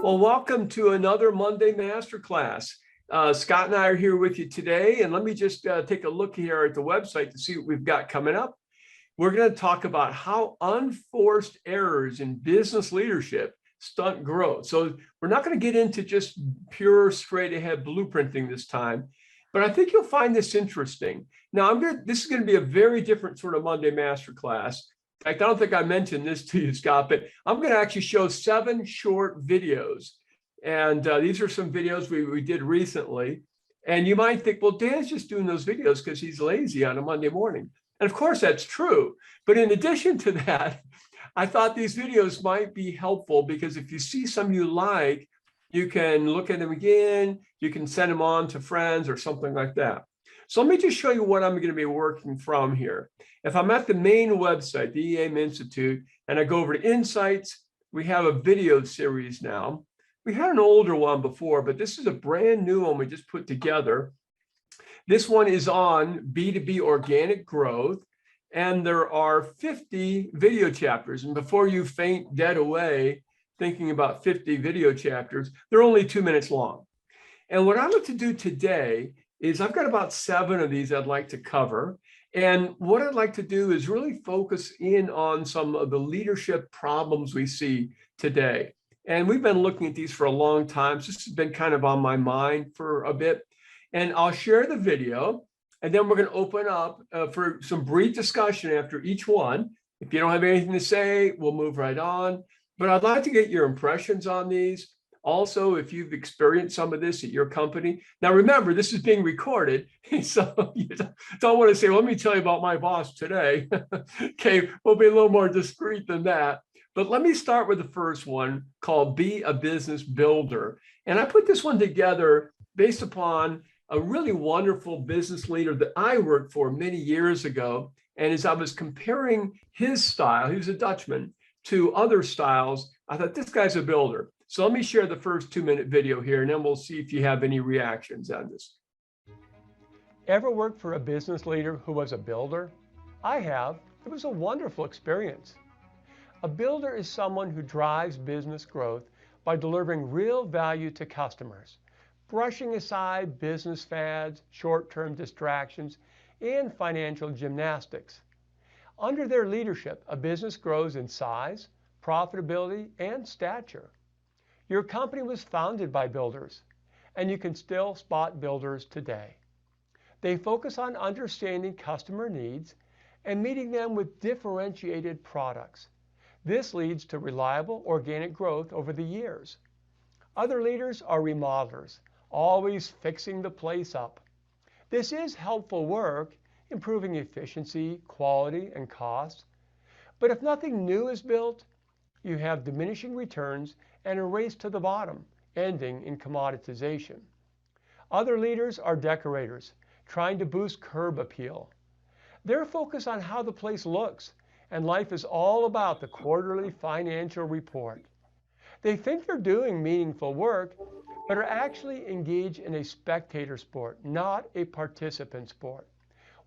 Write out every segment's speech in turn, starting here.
Well, welcome to another Monday Masterclass. Scott and I are here with you today, and let me just take a look here at the website to see what we've got coming up. We're going to talk about how unforced errors in business leadership stunt growth. So we're not going to get into just pure straight ahead blueprinting this time, but I think you'll find this interesting. Now, this is going to be a very different sort of Monday Masterclass. In fact, I don't think I mentioned this to you, Scott, but I'm going to actually show 7 short videos. And these are some videos we did recently. And you might think, well, Dan's just doing those videos because he's lazy on a Monday morning. And of course, that's true. But in addition to that, I thought these videos might be helpful because if you see some you like, you can look at them again, you can send them on to friends or something like that. So let me just show you what I'm going to be working from here. If I'm at the main website, the EAM Institute, and I go over to Insights, we have a video series now. We had an older one before, but this is a brand new one we just put together. This one is on B2B organic growth, and there are 50 video chapters. And before you faint dead away thinking about 50 video chapters, they're only 2 minutes long. And what I'd like to do today is I've got about 7 of these I'd like to cover. And what I'd like to do is really focus in on some of the leadership problems we see today. And we've been looking at these for a long time. So this has been kind of on my mind for a bit. And I'll share the video, and then we're going to open up for some brief discussion after each one. If you don't have anything to say, we'll move right on. But I'd like to get your impressions on these. Also, if you've experienced some of this at your company. Now, remember, this is being recorded, so you don't want to say, well, let me tell you about my boss today. Okay, we'll be a little more discreet than that. But let me start with the first one called Be a Business Builder. And I put this one together based upon a really wonderful business leader that I worked for many years ago. And as I was comparing his style, he was a Dutchman, to other styles, I thought this guy's a builder. So let me share the first 2-minute video here, and then we'll see if you have any reactions on this. Ever worked for a business leader who was a builder? I have. It was a wonderful experience. A builder is someone who drives business growth by delivering real value to customers, brushing aside business fads, short-term distractions, and financial gymnastics. Under their leadership, a business grows in size, profitability, and stature. Your company was founded by builders, and you can still spot builders today. They focus on understanding customer needs and meeting them with differentiated products. This leads to reliable organic growth over the years. Other leaders are remodelers, always fixing the place up. This is helpful work, improving efficiency, quality, and cost. But if nothing new is built, you have diminishing returns and a race to the bottom, ending in commoditization. Other leaders are decorators, trying to boost curb appeal. They're focused on how the place looks, and life is all about the quarterly financial report. They think they're doing meaningful work, but are actually engaged in a spectator sport, not a participant sport.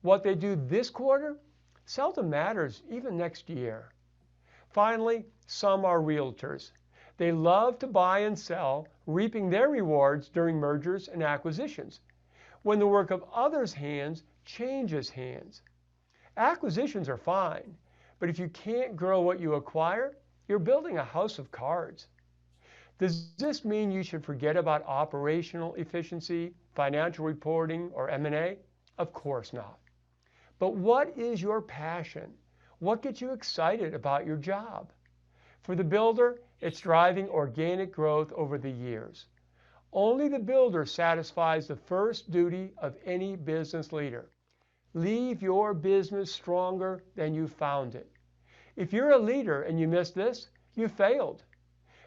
What they do this quarter seldom matters even next year. Finally, some are realtors. They love to buy and sell, reaping their rewards during mergers and acquisitions, when the work of others' hands changes hands. Acquisitions are fine, but if you can't grow what you acquire, you're building a house of cards. Does this mean you should forget about operational efficiency, financial reporting, or M&A? Of course not. But what is your passion? What gets you excited about your job? For the builder, it's driving organic growth over the years. Only the builder satisfies the first duty of any business leader. Leave your business stronger than you found it. If you're a leader and you miss this, you failed.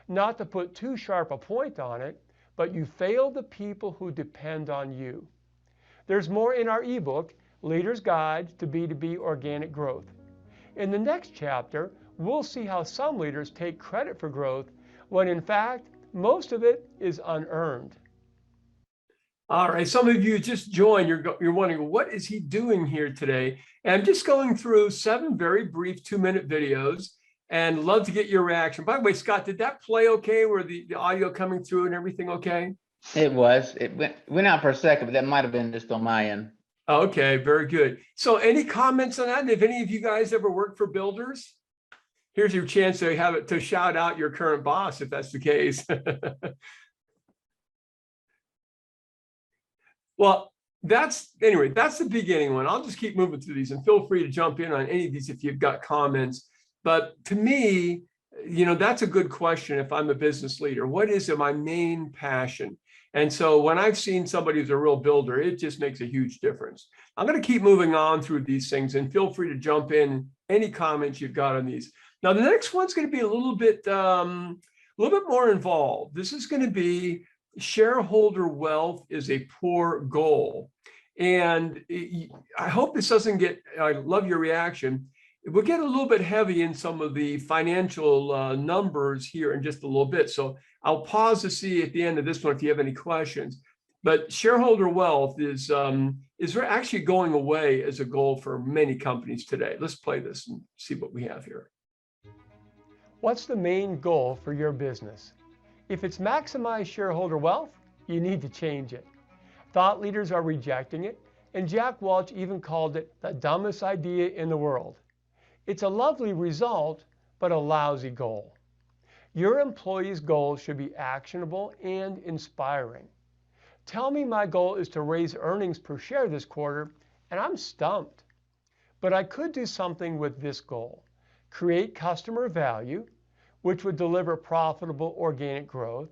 Not to put too sharp a point on it, but you failed the people who depend on you. There's more in our ebook, Leader's Guide to B2B Organic Growth. In the next chapter, we'll see how some leaders take credit for growth when in fact, most of it is unearned. All right, some of you just joined, you're wondering, what is he doing here today? And I'm just going through 7 very brief 2-minute videos. and love to get your reaction. By the way, Scott, did that play okay? Were the audio coming through and everything okay? It was. It went out for a second, but that might have been just on my end. Okay, very good. So any comments on that? And if any of you guys ever worked for builders, here's your chance to have it to shout out your current boss if that's the case. Well, that's the beginning one. I'll just keep moving through these and feel free to jump in on any of these if you've got comments. But to me, that's a good question. If I'm a business leader, what is my main passion? And so when I've seen somebody who's a real builder, it just makes a huge difference. I'm going to keep moving on through these things and feel free to jump in any comments you've got on these. Now, the next one's going to be a little bit more involved. This is going to be shareholder wealth is a poor goal. And I hope this doesn't I love your reaction. We'll get a little bit heavy in some of the financial numbers here in just a little bit. So I'll pause to see at the end of this one if you have any questions. But shareholder wealth is actually going away as a goal for many companies today. Let's play this and see what we have here. What's the main goal for your business? If it's maximize shareholder wealth, you need to change it. Thought leaders are rejecting it, and Jack Welch even called it the dumbest idea in the world. It's a lovely result, but a lousy goal. Your employees' goals should be actionable and inspiring. Tell me my goal is to raise earnings per share this quarter, and I'm stumped. But I could do something with this goal. Create customer value, which would deliver profitable organic growth,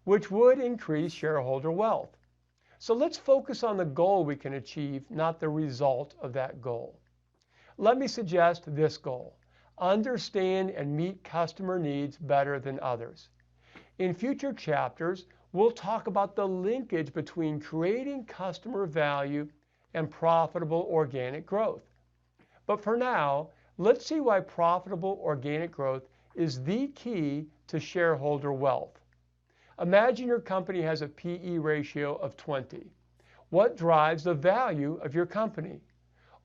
which would increase shareholder wealth. So let's focus on the goal we can achieve, not the result of that goal. Let me suggest this goal. Understand and meet customer needs better than others. In future chapters, we'll talk about the linkage between creating customer value and profitable organic growth. But for now, let's see why profitable organic growth is the key to shareholder wealth. Imagine your company has a PE ratio of 20. What drives the value of your company?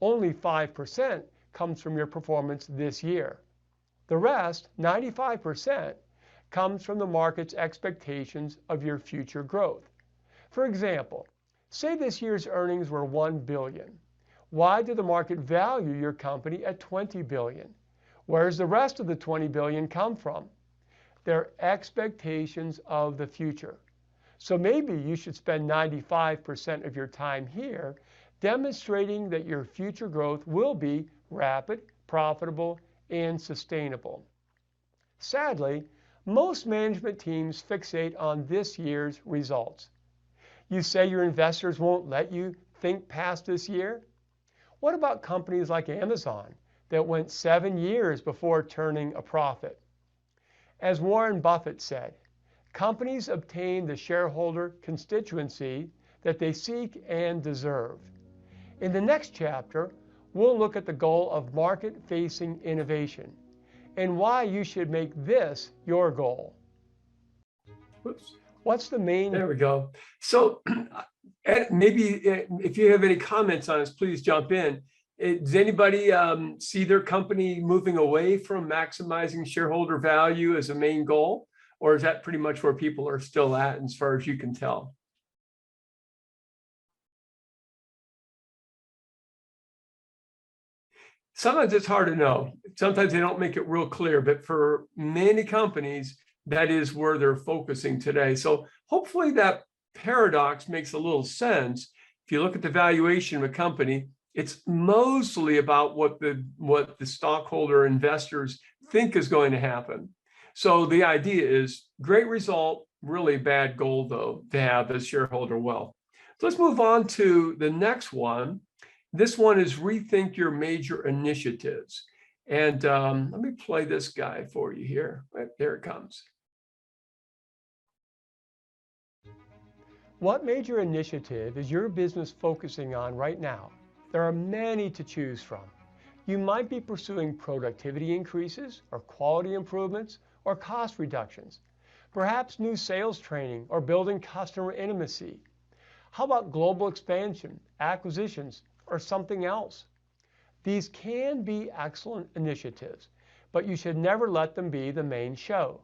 Only 5% comes from your performance this year. The rest, 95%, comes from the market's expectations of your future growth. For example, say this year's earnings were $1 billion. Why did the market value your company at $20 billion? Where does the rest of the $20 billion come from? Their expectations of the future. So maybe you should spend 95% of your time here demonstrating that your future growth will be rapid, profitable, and sustainable. Sadly, most management teams fixate on this year's results. You say your investors won't let you think past this year? What about companies like Amazon that went 7 years before turning a profit? As Warren Buffett said, companies obtain the shareholder constituency that they seek and deserve. In the next chapter, we'll look at the goal of market-facing innovation and why you should make this your goal. Whoops. What's the main... There we go. So maybe if you have any comments on this, please jump in. Does anybody see their company moving away from maximizing shareholder value as a main goal? Or is that pretty much where people are still at as far as you can tell? Sometimes it's hard to know. Sometimes they don't make it real clear, but for many companies, that is where they're focusing today. So hopefully that paradox makes a little sense. If you look at the valuation of a company, it's mostly about what the stockholder investors think is going to happen. So the idea is great result, really bad goal though to have as shareholder wealth. So let's move on to the next one. This one is rethink your major initiatives. And let me play this guy for you here. Right, there it comes. What major initiative is your business focusing on right now? There are many to choose from. You might be pursuing productivity increases or quality improvements or cost reductions, perhaps new sales training or building customer intimacy. How about global expansion, acquisitions, or something else? These can be excellent initiatives, but you should never let them be the main show.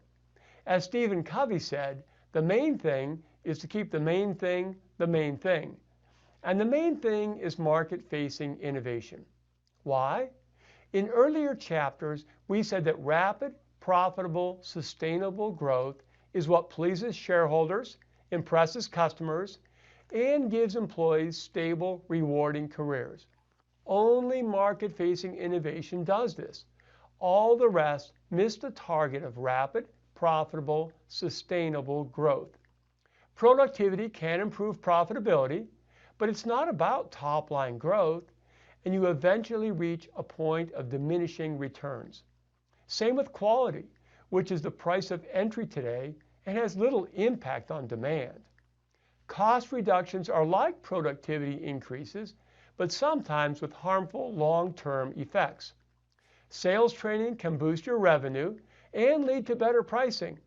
As Stephen Covey said, the main thing is to keep the main thing the main thing. And the main thing is market-facing innovation. Why? In earlier chapters, we said that rapid, profitable, sustainable growth is what pleases shareholders, impresses customers, and gives employees stable, rewarding careers. Only market-facing innovation does this. All the rest miss the target of rapid, profitable, sustainable growth. Productivity can improve profitability, but it's not about top-line growth, and you eventually reach a point of diminishing returns. Same with quality, which is the price of entry today and has little impact on demand. Cost reductions are like productivity increases, but sometimes with harmful long-term effects. Sales training can boost your revenue and lead to better pricing.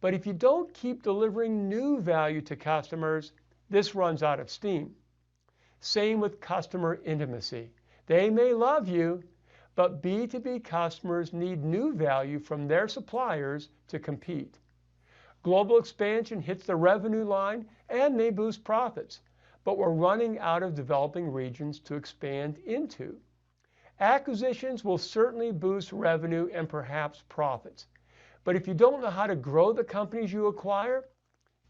But if you don't keep delivering new value to customers, this runs out of steam. Same with customer intimacy. They may love you, but B2B customers need new value from their suppliers to compete. Global expansion hits the revenue line and may boost profits, but we're running out of developing regions to expand into. Acquisitions will certainly boost revenue and perhaps profits, but if you don't know how to grow the companies you acquire,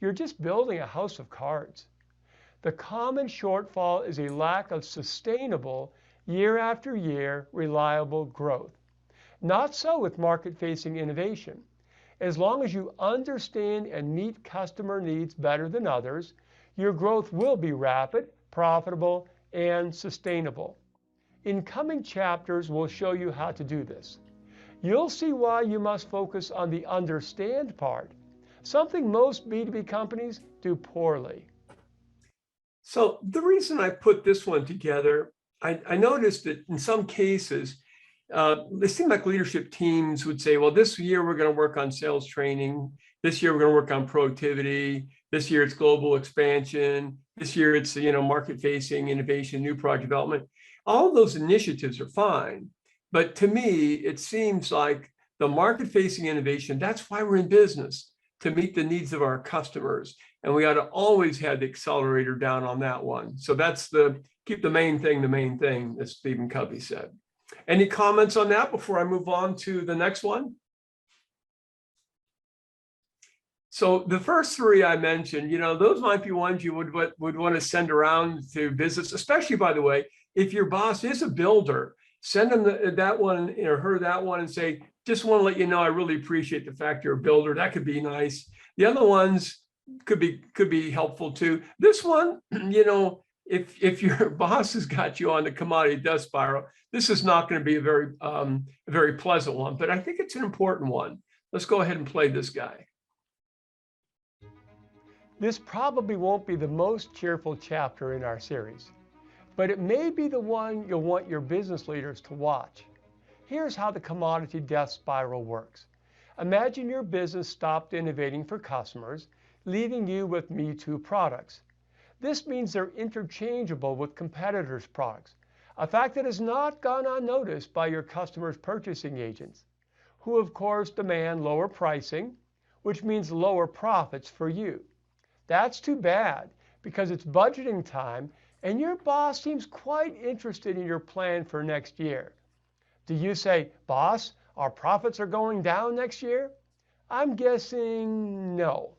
you're just building a house of cards. The common shortfall is a lack of sustainable, year after year, reliable growth. Not so with market-facing innovation. As long as you understand and meet customer needs better than others, your growth will be rapid, profitable, and sustainable. In coming chapters, we'll show you how to do this. You'll see why you must focus on the understand part, something most B2B companies do poorly. So the reason I put this one together, I noticed that in some cases, it seemed like leadership teams would say, well, this year we're going to work on sales training. This year we're going to work on productivity. This year it's global expansion. This year it's, market-facing innovation, new product development. All of those initiatives are fine. But to me, it seems like the market-facing innovation, that's why we're in business, to meet the needs of our customers. And we ought to always have the accelerator down on that one. So that's keep the main thing, as Stephen Covey said. Any comments on that before I move on to the next one? So the first three I mentioned, those might be ones you would want to send around to business, especially, by the way, if your boss is a builder, send them that one or her that one and say, just want to let you know, I really appreciate the fact you're a builder. That could be nice. The other ones could be helpful too. This one, if your boss has got you on the commodity death spiral, this is not going to be a very pleasant one, but I think it's an important one. Let's go ahead and play this guy. This probably won't be the most cheerful chapter in our series, but it may be the one you'll want your business leaders to watch. Here's how the commodity death spiral works. Imagine your business stopped innovating for customers, leaving you with Me Too products. This means they're interchangeable with competitors' products, a fact that has not gone unnoticed by your customers' purchasing agents, who of course demand lower pricing, which means lower profits for you. That's too bad, because it's budgeting time and your boss seems quite interested in your plan for next year. Do you say, boss, our profits are going down next year? I'm guessing no.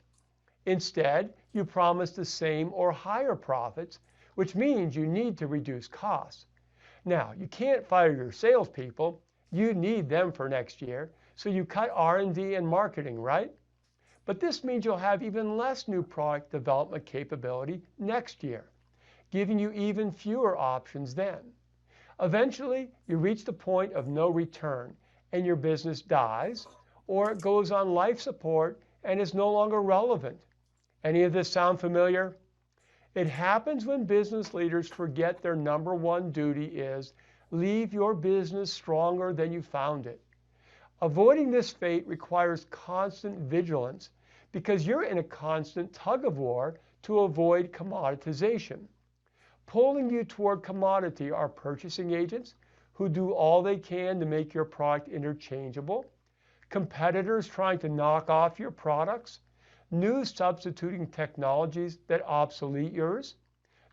Instead, you promise the same or higher profits, which means you need to reduce costs. Now, you can't fire your salespeople. You need them for next year, so you cut R&D and marketing, right? But this means you'll have even less new product development capability next year, giving you even fewer options then. Eventually, you reach the point of no return, and your business dies, or it goes on life support and is no longer relevant. Any of this sound familiar? It happens when business leaders forget their number one duty is leave your business stronger than you found it. Avoiding this fate requires constant vigilance because you're in a constant tug of war to avoid commoditization. Pulling you toward commodity are purchasing agents who do all they can to make your product interchangeable, competitors trying to knock off your products, new substituting technologies that obsolete yours,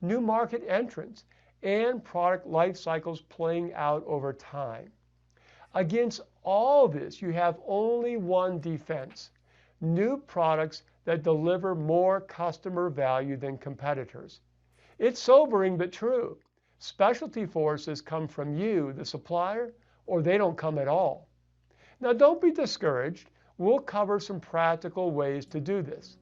new market entrants, and product life cycles playing out over time. Against all this, you have only one defense: new products that deliver more customer value than competitors. It's sobering but true. Specialty forces come from you, the supplier, or they don't come at all. Now, don't be discouraged. We'll cover some practical ways to do this.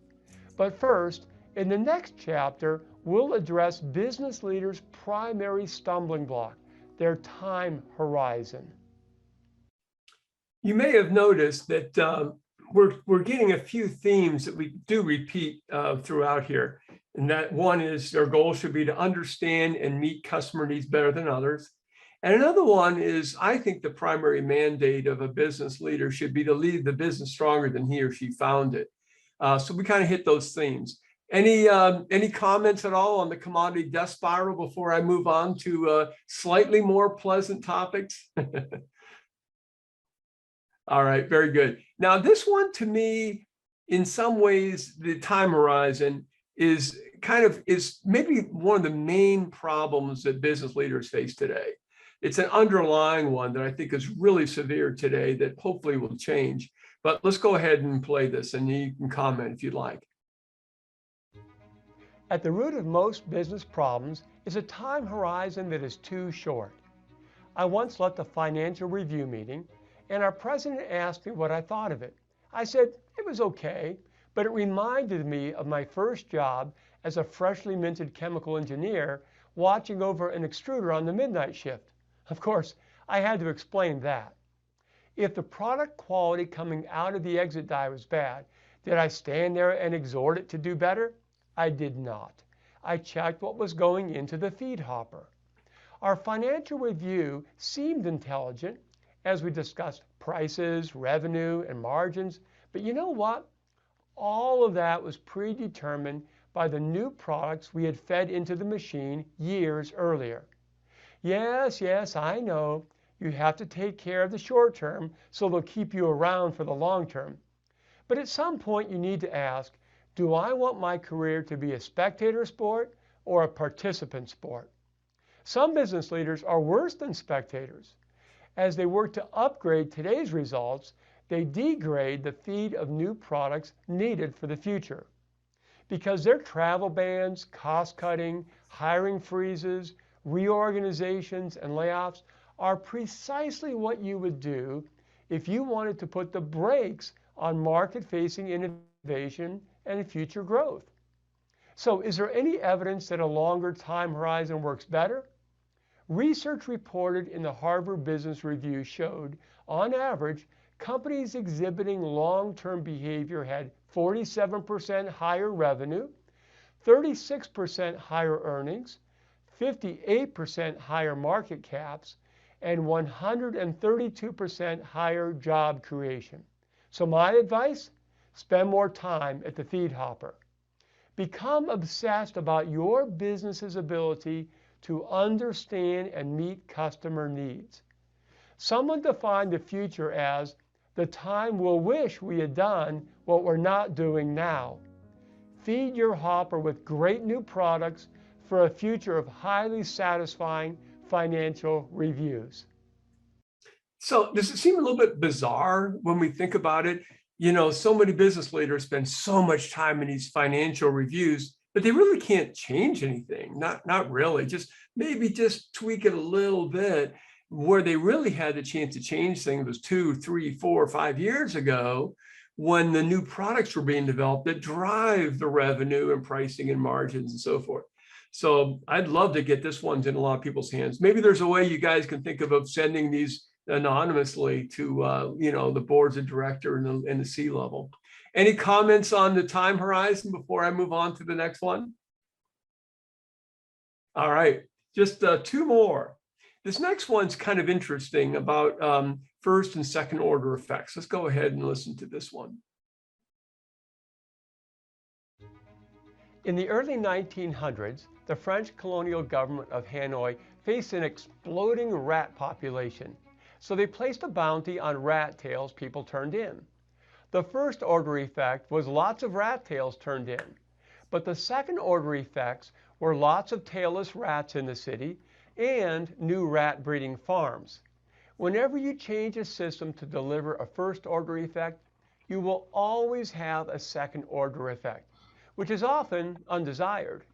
But first, in the next chapter, we'll address business leaders' primary stumbling block, their time horizon. You may have noticed that we're getting a few themes that we do repeat throughout here. And that one is our goal should be to understand and meet customer needs better than others. And another one is, I think the primary mandate of a business leader should be to leave the business stronger than he or she found it. So we kind of hit those themes. Any comments at all on the commodity death spiral before I move on to slightly more pleasant topics? All right, very good. Now, this one to me, in some ways, the time horizon is maybe one of the main problems that business leaders face today. It's an underlying one that I think is really severe today that hopefully will change. But let's go ahead and play this, and you can comment if you'd like. At the root of most business problems is a time horizon that is too short. I once left a financial review meeting, and our president asked me what I thought of it. I said it was okay, but it reminded me of my first job as a freshly minted chemical engineer watching over an extruder on the midnight shift. Of course, I had to explain that. If the product quality coming out of the exit die was bad, did I stand there and exhort it to do better? I did not. I checked what was going into the feed hopper. Our financial review seemed intelligent as we discussed prices, revenue, and margins, but you know what? All of that was predetermined by the new products we had fed into the machine years earlier. Yes, I know. You have to take care of the short term so they'll keep you around for the long term. But at some point you need to ask, do I want my career to be a spectator sport or a participant sport? Some business leaders are worse than spectators. As they work to upgrade today's results, they degrade the feed of new products needed for the future. Because their travel bans, cost cutting, hiring freezes, reorganizations, and layoffs are precisely what you would do if you wanted to put the brakes on market-facing innovation and future growth. So is there any evidence that a longer time horizon works better? Research reported in the Harvard Business Review showed, on average, companies exhibiting long-term behavior had 47% higher revenue, 36% higher earnings, 58% higher market caps, and 132% higher job creation. So my advice, spend more time at the feed hopper. Become obsessed about your business's ability to understand and meet customer needs. Someone defined the future as the time we'll wish we had done what we're not doing now. Feed your hopper with great new products for a future of highly satisfying financial reviews. So does it seem a little bit bizarre when we think about it? You know, so many business leaders spend so much time in these financial reviews, but they really can't change anything. Not really, maybe just tweak it a little bit. Where they really had the chance to change things was 2, 3, 4, 5 years ago, when the new products were being developed that drive the revenue and pricing and margins and so forth. So I'd love to get this one in a lot of people's hands. Maybe there's a way you guys can think of sending these anonymously to the boards of director and the C-level. Any comments on the time horizon before I move on to the next one? All right, just 2 more. This next one's kind of interesting about first and second order effects. Let's go ahead and listen to this one. In the early 1900s, the French colonial government of Hanoi faced an exploding rat population, so they placed a bounty on rat tails people turned in. The first order effect was lots of rat tails turned in, but the second order effects were lots of tailless rats in the city and new rat breeding farms. Whenever you change a system to deliver a first order effect, you will always have a second order effect, which is often undesired.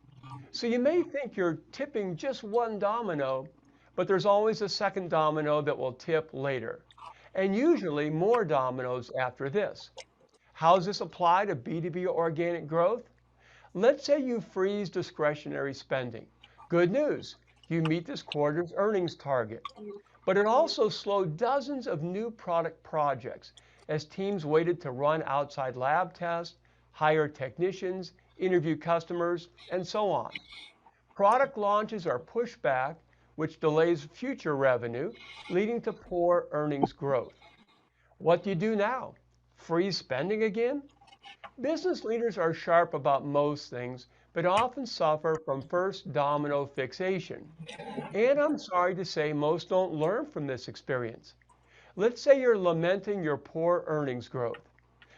So you may think you're tipping just one domino, but there's always a second domino that will tip later, and usually more dominoes after this. How does this apply to B2B organic growth? Let's say you freeze discretionary spending. Good news, you meet this quarter's earnings target. But it also slowed dozens of new product projects as teams waited to run outside lab tests, hire technicians, interview customers, and so on. Product launches are pushed back, which delays future revenue, leading to poor earnings growth. What do you do now? Freeze spending again? Business leaders are sharp about most things, but often suffer from first domino fixation. And I'm sorry to say most don't learn from this experience. Let's say you're lamenting your poor earnings growth.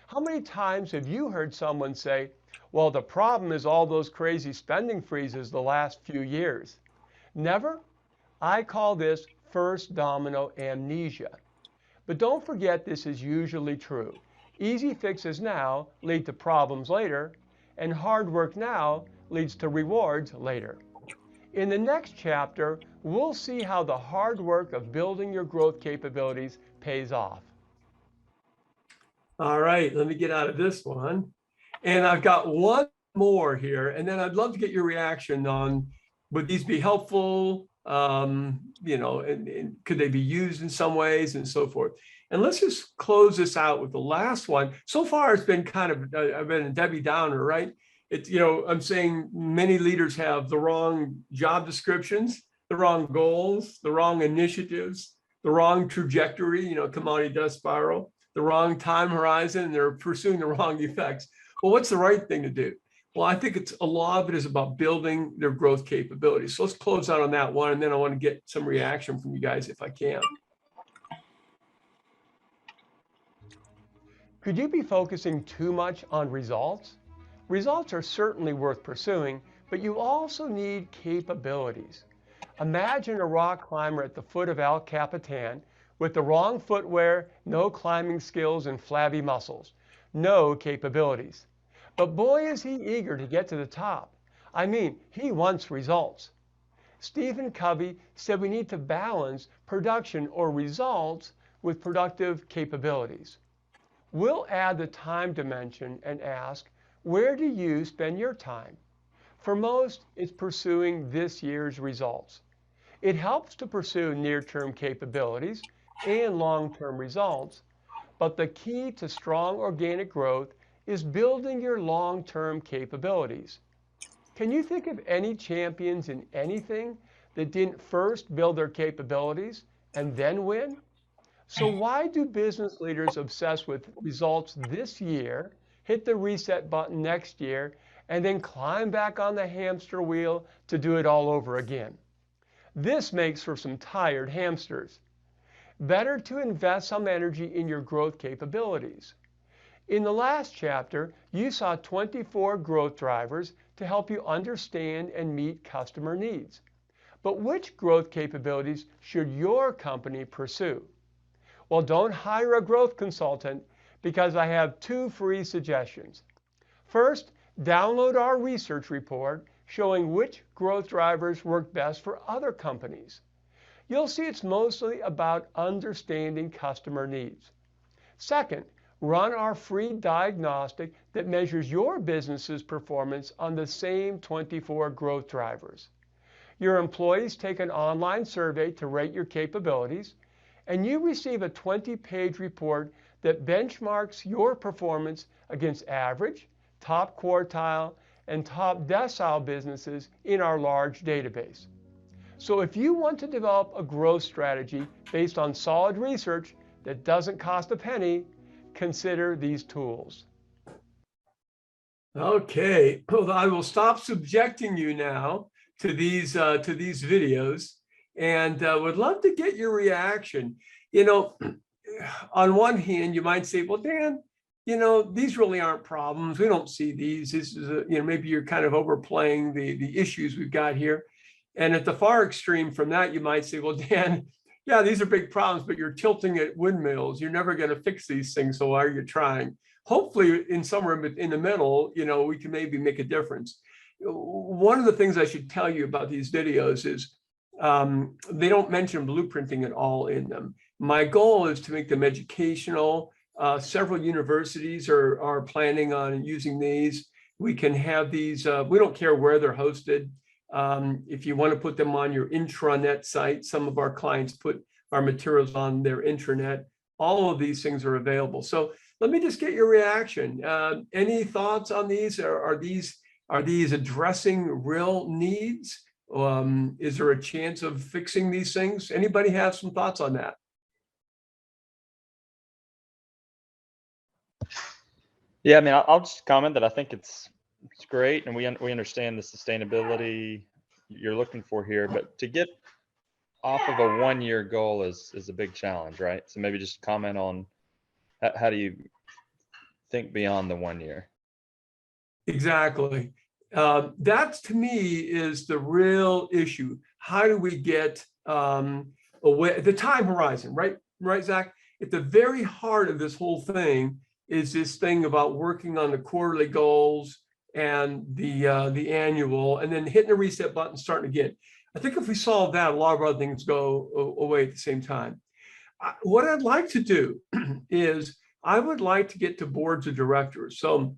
How many times have you heard someone say, well, the problem is all those crazy spending freezes the last few years? Never? I call this first domino amnesia. But don't forget this is usually true. Easy fixes now lead to problems later, and hard work now leads to rewards later. In the next chapter, we'll see how the hard work of building your growth capabilities pays off. All right, let me get out of this one. And I've got one more here, and then I'd love to get your reaction on, would these be helpful? And could they be used in some ways and so forth? And let's just close this out with the last one. So far, it's been kind of, I've been a Debbie Downer, right? I'm saying many leaders have the wrong job descriptions, the wrong goals, the wrong initiatives, the wrong trajectory, commodity dust spiral, the wrong time horizon, and they're pursuing the wrong effects. Well, what's the right thing to do? Well, I think a lot of it is about building their growth capabilities. So let's close out on that one, and then I want to get some reaction from you guys if I can. Could you be focusing too much on results? Results are certainly worth pursuing, but you also need capabilities. Imagine a rock climber at the foot of El Capitan with the wrong footwear, no climbing skills, and flabby muscles. No capabilities. But boy, is he eager to get to the top. I mean, he wants results. Stephen Covey said we need to balance production or results with productive capabilities. We'll add the time dimension and ask, where do you spend your time? For most, it's pursuing this year's results. It helps to pursue near-term capabilities and long-term results, but the key to strong organic growth is building your long-term capabilities. Can you think of any champions in anything that didn't first build their capabilities and then win? So why do business leaders obsess with results this year, hit the reset button next year, and then climb back on the hamster wheel to do it all over again? This makes for some tired hamsters. Better to invest some energy in your growth capabilities. In the last chapter, you saw 24 growth drivers to help you understand and meet customer needs. But which growth capabilities should your company pursue? Well, don't hire a growth consultant because I have 2 free suggestions. First, download our research report showing which growth drivers work best for other companies. You'll see it's mostly about understanding customer needs. Second, run our free diagnostic that measures your business's performance on the same 24 growth drivers. Your employees take an online survey to rate your capabilities, and you receive a 20-page report that benchmarks your performance against average, top quartile, and top decile businesses in our large database. So if you want to develop a growth strategy based on solid research that doesn't cost a penny, consider these tools. Okay, well, I will stop subjecting you now to these videos. and would love to get your reaction. You know, on one hand, you might say, well, Dan, you know, these really aren't problems. We don't see these. This is, maybe you're kind of overplaying the issues we've got here. And at the far extreme from that, you might say, well, Dan, yeah, these are big problems, but you're tilting at windmills. You're never going to fix these things. So why are you trying? Hopefully, in somewhere in the middle, we can maybe make a difference. One of the things I should tell you about these videos is they don't mention blueprinting at all in them. My goal is to make them educational. Several universities are planning on using these. We can have these, we don't care where they're hosted. If you want to put them on your intranet site, some of our clients put our materials on their intranet. All of these things are available. So let me just get your reaction. Any thoughts on these? Are these addressing real needs? Is there a chance of fixing these things? Anybody have some thoughts on that? Yeah, I mean, I'll just comment that I think it's great, and we understand the sustainability you're looking for here, but to get off of a 1-year goal is a big challenge, right? So maybe just comment on how do you think beyond the 1 year? Exactly. That to me is the real issue. How do we get away the time horizon, right? Right, Zach? At the very heart of this whole thing is this thing about working on the quarterly goals and the annual, and then hitting the reset button, starting again. I think if we solve that, a lot of other things go away at the same time. What I'd like to do is I would like to get to boards of directors. So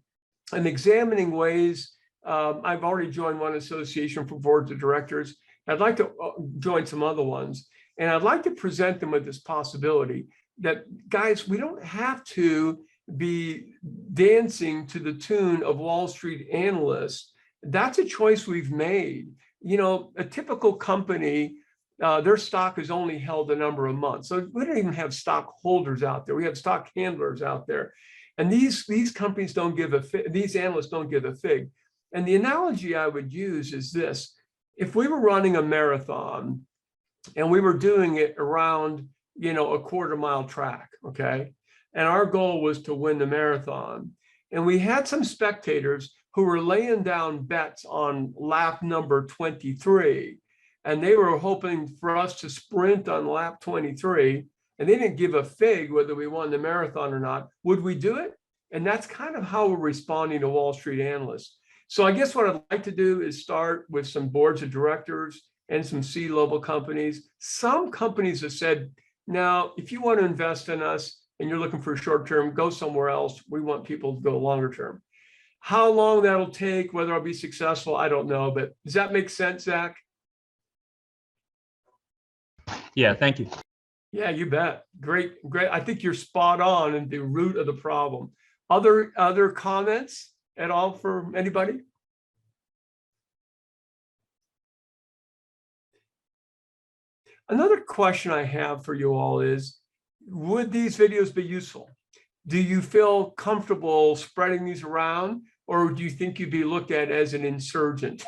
I'm examining ways. I've already joined one association for boards of directors. I'd like to join some other ones. And I'd like to present them with this possibility that, guys, we don't have to be dancing to the tune of Wall Street analysts. That's a choice we've made. A typical company, their stock is only held a number of months. So we don't even have stockholders out there. We have stock handlers out there. And these companies don't give a fig, these analysts don't give a fig. And the analogy I would use is this: if we were running a marathon and we were doing it around, a quarter-mile track, okay? And our goal was to win the marathon. And we had some spectators who were laying down bets on lap number 23. And they were hoping for us to sprint on lap 23. And they didn't give a fig whether we won the marathon or not. Would we do it? And that's kind of how we're responding to Wall Street analysts. So I guess what I'd like to do is start with some boards of directors and some C-level companies. Some companies have said, now, if you want to invest in us and you're looking for short term, go somewhere else. We want people to go longer term. How long that'll take, whether I'll be successful, I don't know. But does that make sense, Zach? Yeah, thank you. Yeah, you bet. Great. I think you're spot on in the root of the problem. Other comments at all for anybody? Another question I have for you all is, would these videos be useful? Do you feel comfortable spreading these around, or do you think you'd be looked at as an insurgent?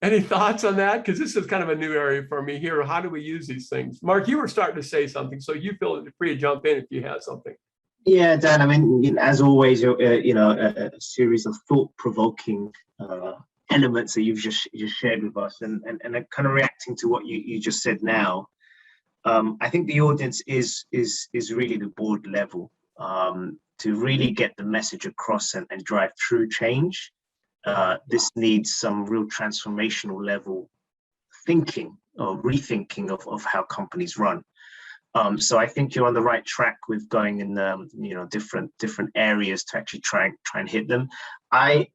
Any thoughts on that? Because this is kind of a new area for me here. How do we use these things? Mark, you were starting to say something, so you feel free to jump in if you have something. Yeah, Dan, I mean, as always, a series of thought-provoking elements that you've just shared with us, and kind of reacting to what you just said now. I think the audience is really the board level to really get the message across and drive true change. This needs some real transformational level thinking or rethinking of how companies run. So I think you're on the right track with going in different areas to actually try and hit them. I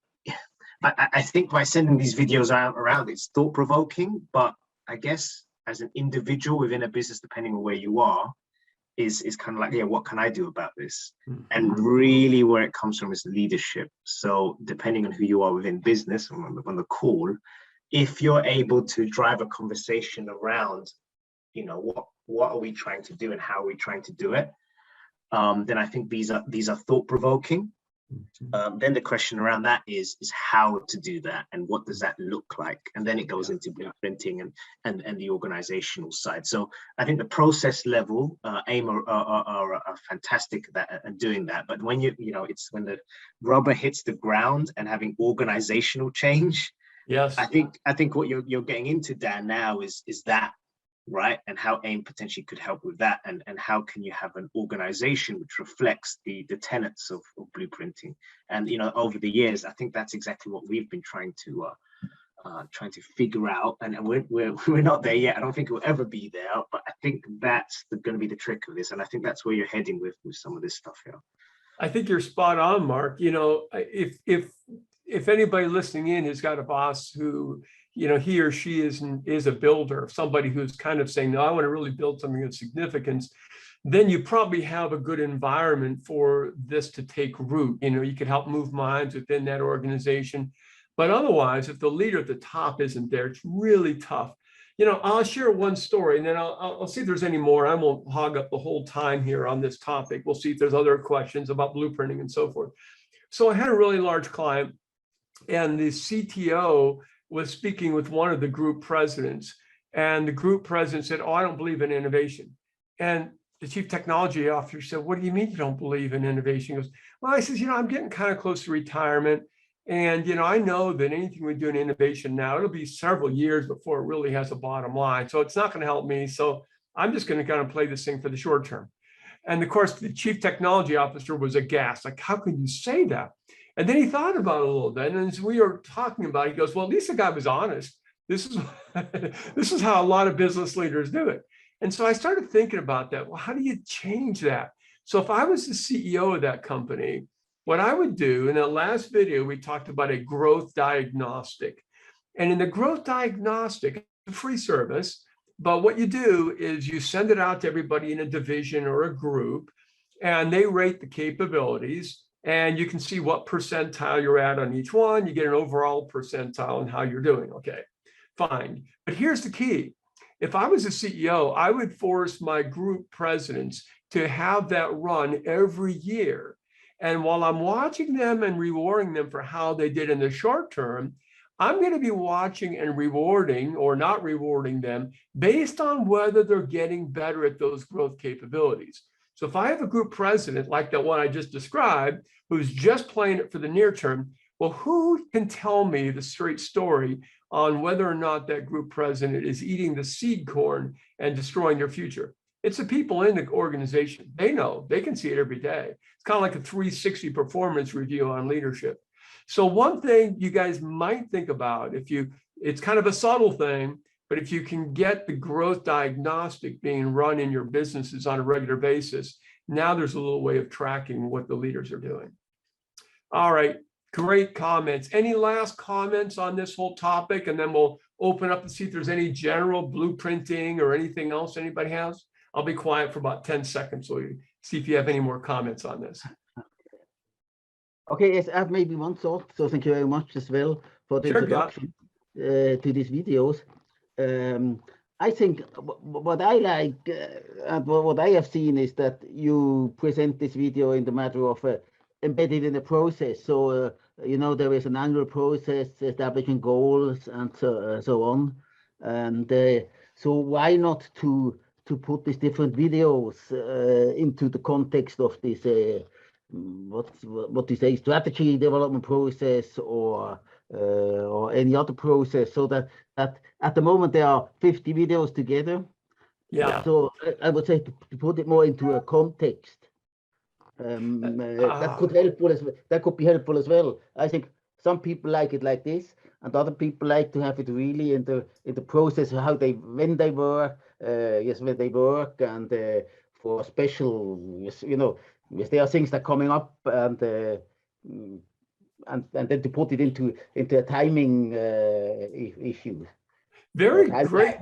think by sending these videos around, it's thought-provoking, but I guess as an individual within a business, depending on where you are, is kind of like, yeah, what can I do about this? Mm-hmm. And really where it comes from is leadership. So depending on who you are within business on the call, if you're able to drive a conversation around, what are we trying to do and how are we trying to do it, then I think these are thought-provoking. Then the question around that is how to do that and what does that look like? And then it goes into blueprinting and the organizational side. So I think the process level, AIM are fantastic at doing that. But when it's when the rubber hits the ground and having organizational change, Yes. I think what you're getting into, Dan, now is that, right? And how AIM potentially could help with that, and how can you have an organization which reflects the tenets of blueprinting. And over the years, I think that's exactly what we've been trying to figure out, and we're not there yet. I don't think we'll ever be there, but I think that's going to be the trick of this, and I think that's where you're heading with some of this stuff here. I think you're spot on, Mark. If anybody listening in has got a boss who, he or she is a builder, somebody who's kind of saying, no, I want to really build something of significance, then you probably have a good environment for this to take root. You could help move minds within that organization. But otherwise, if the leader at the top isn't there, it's really tough. I'll share one story and then I'll see if there's any more. I won't hog up the whole time here on this topic. We'll see if there's other questions about blueprinting and so forth. So I had a really large client, and the CTO was speaking with one of the group presidents, and the group president said, "Oh, I don't believe in innovation." And the chief technology officer said, "What do you mean you don't believe in innovation?" He goes, "Well," I says, "I'm getting kind of close to retirement. And, I know that anything we do in innovation now, it'll be several years before it really has a bottom line. So it's not going to help me. So I'm just going to kind of play this thing for the short term." And of course, the chief technology officer was aghast. Like, how can you say that? And then he thought about it a little bit. And as we were talking about it, he goes, "Well, at least the guy was honest. This is how a lot of business leaders do it." And so I started thinking about that. Well, how do you change that? So if I was the CEO of that company, what I would do, in that last video, we talked about a growth diagnostic. And in the growth diagnostic, it's a free service, but what you do is you send it out to everybody in a division or a group, and they rate the capabilities, and you can see what percentile you're at on each one. You get an overall percentile on how you're doing. Okay, fine. But here's the key. If I was a CEO, I would force my group presidents to have that run every year. And while I'm watching them and rewarding them for how they did in the short term, I'm going to be watching and rewarding or not rewarding them based on whether they're getting better at those growth capabilities. So if I have a group president like that one I just described, who's just playing it for the near term, well, who can tell me the straight story on whether or not that group president is eating the seed corn and destroying their future? It's the people in the organization. They know, they can see it every day. It's kind of like a 360 performance review on leadership. So one thing you guys might think about, it's kind of a subtle thing, but if you can get the growth diagnostic being run in your businesses on a regular basis, now there's a little way of tracking what the leaders are doing. All right, great comments. Any last comments on this whole topic? And then we'll open up and see if there's any general blueprinting or anything else anybody has. I'll be quiet for about 10 seconds so you see if you have any more comments on this. Okay, yes, I have maybe one thought. So thank you very much as well for the introduction to these videos. I think what I like and what I have seen is that you present this video in the matter of embedded in the process. So, there is an annual process, establishing goals and so on. And so why not to put these different videos into the context of this, what you say, strategy development process or any other process, so that at the moment there are 50 videos together. Yeah. So I would say to put it more into a context. That could be helpful as well. I think some people like it like this, and other people like to have it really in the process of when they work, and for special, if there are things that are coming up, and then to put it into a timing issue. Very great.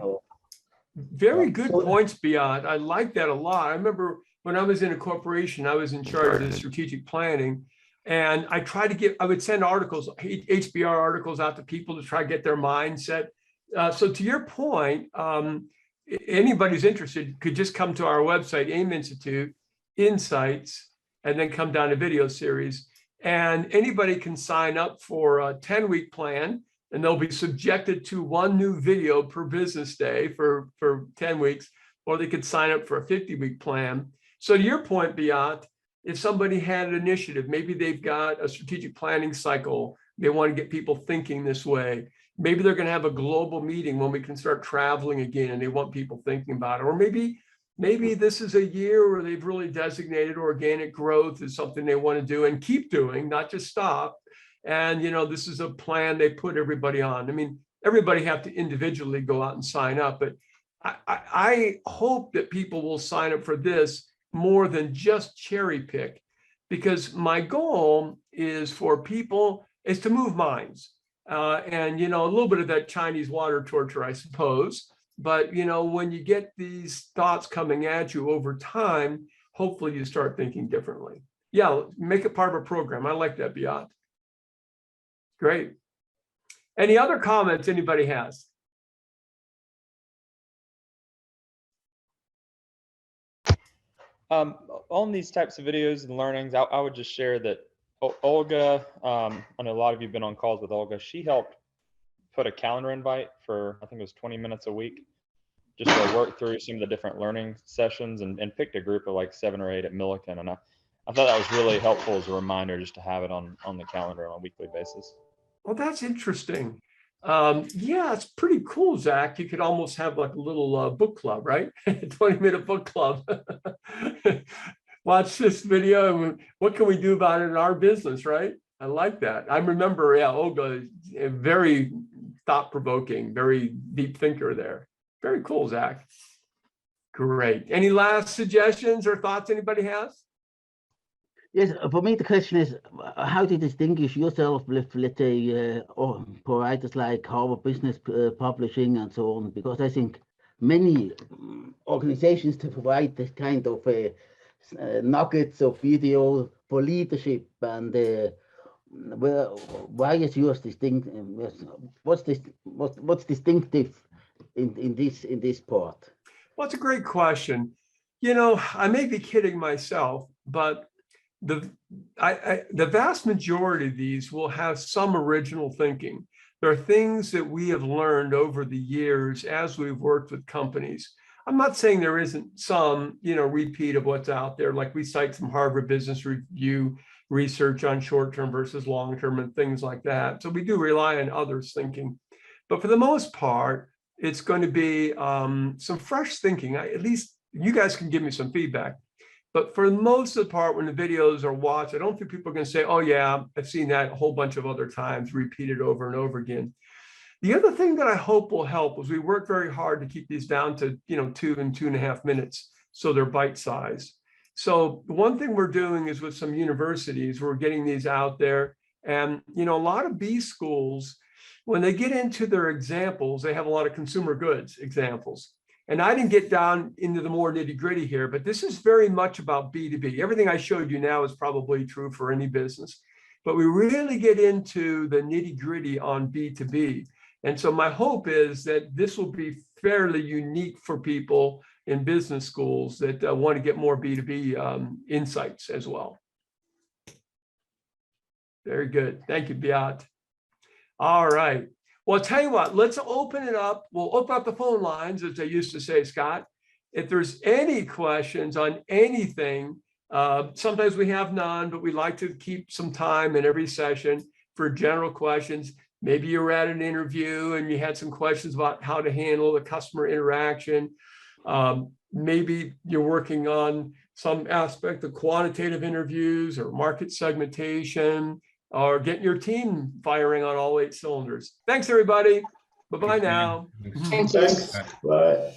Very good points, Beat. I like that a lot. I remember when I was in a corporation, I was in charge of the strategic planning, and I would send articles, HBR articles out to people to try to get their mindset. So to your point, anybody who's interested could just come to our website, AIM Institute, Insights, and then come down to video series. And anybody can sign up for a 10-week plan, and they'll be subjected to one new video per business day for 10 weeks, or they could sign up for a 50-week plan. So to your point, Beat, if somebody had an initiative, maybe they've got a strategic planning cycle, they want to get people thinking this way. Maybe they're going to have a global meeting when we can start traveling again, and they want people thinking about it. Or maybe this is a year where they've really designated organic growth as something they want to do and keep doing, not just stop. And, this is a plan they put everybody on. I mean, everybody have to individually go out and sign up, but I hope that people will sign up for this more than just cherry pick, because my goal is for people is to move minds. And, a little bit of that Chinese water torture, I suppose. But, when you get these thoughts coming at you over time, hopefully you start thinking differently. Yeah, make it part of a program. I like that, Beat. Great. Any other comments anybody has? On these types of videos and learnings, I would just share that Olga, I know a lot of you have been on calls with Olga. She helped put a calendar invite for, I think it was 20 minutes a week, just to work through some of the different learning sessions, and picked a group of like 7 or 8 at Millikan. And I thought that was really helpful as a reminder, just to have it on the calendar on a weekly basis. Well, that's interesting. Yeah, it's pretty cool, Zach. You could almost have like a little book club, right? 20-minute book club. Watch this video and what can we do about it in our business, right? I like that. I remember, Olga, a very thought-provoking, very deep thinker there. Very cool, Zach. Great. Any last suggestions or thoughts anybody has? Yes, for me, the question is how to distinguish yourself with, let's say, providers like Harvard Business Publishing and so on, because I think many organizations to provide this kind of nuggets of video for leadership, and why is yours distinct? What's distinctive in this part? Well, it's a great question. I may be kidding myself, but the vast majority of these will have some original thinking. There are things that we have learned over the years as we've worked with companies. I'm not saying there isn't some, repeat of what's out there, like we cite some Harvard Business Review research on short-term versus long-term and things like that. So we do rely on others' thinking. But for the most part, it's going to be some fresh thinking. At least you guys can give me some feedback. But for most of the part, when the videos are watched, I don't think people are going to say, oh, yeah, I've seen that a whole bunch of other times, repeated over and over again. The other thing that I hope will help is we work very hard to keep these down to, 2 and 2.5 minutes, so they're bite-sized. So one thing we're doing is with some universities, we're getting these out there. And, a lot of B schools, when they get into their examples, they have a lot of consumer goods examples. And I didn't get down into the more nitty-gritty here, but this is very much about B2B. Everything I showed you now is probably true for any business, but we really get into the nitty-gritty on B2B. And so my hope is that this will be fairly unique for people in business schools that want to get more B2B insights as well. Very good. Thank you, Beat. All right. Well, I'll tell you what, let's open it up. We'll open up the phone lines, as I used to say, Scott. If there's any questions on anything, sometimes we have none, but we like to keep some time in every session for general questions. Maybe you were at an interview and you had some questions about how to handle the customer interaction. Maybe you're working on some aspect of quantitative interviews or market segmentation, or getting your team firing on all 8 cylinders. Thanks, everybody. Bye-bye now. Thanks. Thanks. Bye.